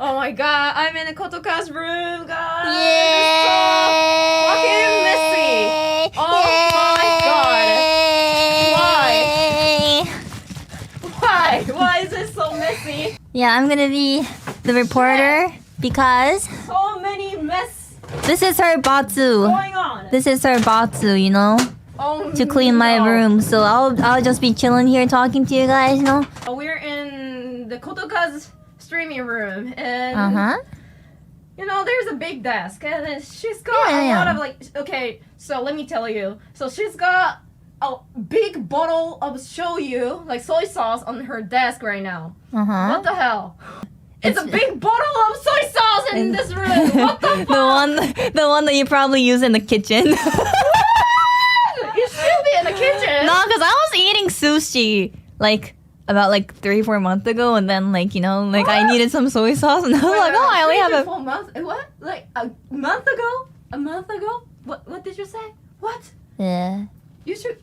Oh my god, I'm in Kotoka's room, guys. Yay! It's so fucking messy. Oh my god. Why? Why is it so messy? Yeah, I'm gonna be the reporter because So many mess this is her batsu. going on. This is her batsu, you know, Oh, to clean my no. room. So I'll just be chilling here talking to you guys, you know. We're in the Kotoka's streaming room, and you know, there's a big desk, and then she's got a lot of like. Okay, so let me tell you. So she's got a big bottle of shoyu, like soy sauce, on her desk right now. What the hell? It's a big bottle of soy sauce in this room. What the fuck? the one that you probably use in the kitchen. You should be in the kitchen. No, because I was eating sushi like about like 3-4 months ago, and then like, you know, like I needed some soy sauce, and I was like, oh, I only have 4 months. What? Like a month ago? A month ago? What did you say? What? Yeah. You should.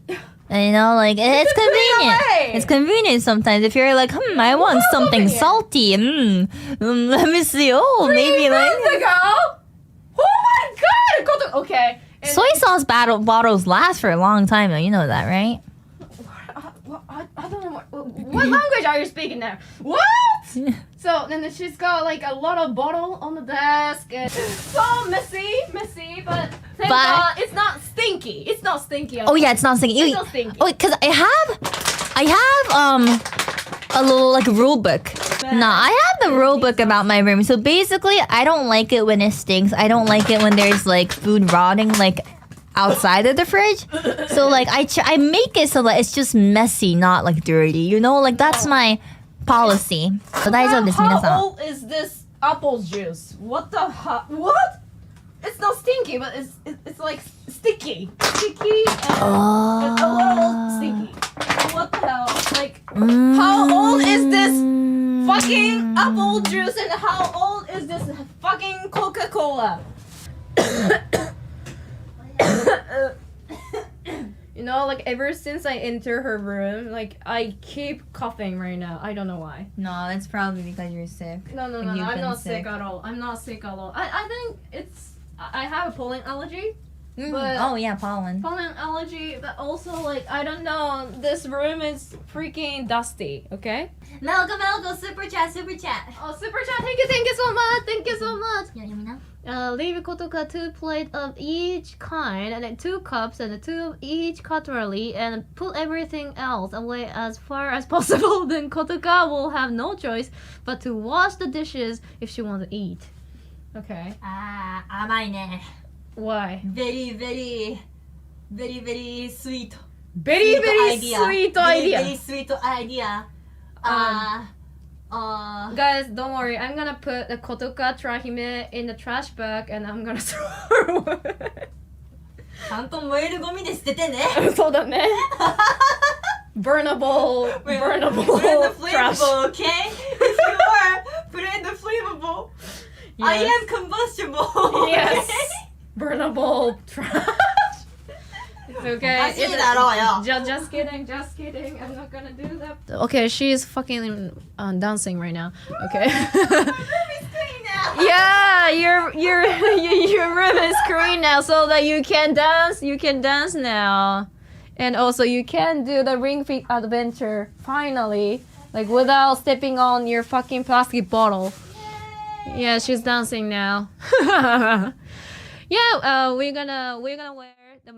And, you know, like it's put it convenient. away. It's convenient sometimes if you're like, I want something convenient. salty. Let me see. Oh, maybe like months ago. Oh my god! Okay. And soy sauce bottles last for a long time though. You know that, right? I don't know what language are you speaking now? What? So then she's got like a lot of bottle on the desk, and so messy, but thank God it's not stinky. It's not stinky. Oh yeah, it's not stinky. It's not stinky. Oh, because I have a little like rule book. No, I have the rule book about my room. So basically, I don't like it when it stinks. I don't like it when there's like food rotting like outside of the fridge. So like I make it so that it's just messy, not like dirty. You know, like that's my policy. So How old is this apple juice? What the hell? What? It's not stinky, but it's like sticky and it's a little sticky. What the hell? Like, how old is this fucking apple juice, and how old is this fucking Coca-Cola? You know, like ever since I enter her room, like I keep coughing right now. I don't know why. No, that's probably because you're sick. No. I'm not sick at all. I'm not sick at all. I think I have a pollen allergy. But oh yeah, pollen allergy, but also like I don't know. This room is freaking dusty. Okay. Meloco, super chat. Oh, super chat! Thank you so much. Leave Kotoka 2 plates of each kind, and then 2 cups, and 2 of each cutlery, and put everything else away as far as possible. Then Kotoka will have no choice but to wash the dishes if she wants to eat. Okay. 甘いね。 Why? Very sweet. Very sweet idea. Very sweet idea. Guys, don't worry. I'm gonna put the Kotoka Torahime in the trash bag, and I'm gonna throw it away. ちゃんと燃えるゴミで捨ててね。そうだね。Burnable Put in the trash. flammable, okay? If you are, put in the flammable. I Yes. am combustible. Yes. Burnable trash. It's okay. おかしいだろうよ。 Just kidding. I'm not gonna do that. Okay, she's fucking dancing right now. Okay. Yeah, your room is green now, so that you can dance. You can dance now, and also you can do the ring fit adventure finally, like without stepping on your fucking plastic bottle. Yeah, she's dancing now. Yeah, we're gonna wear the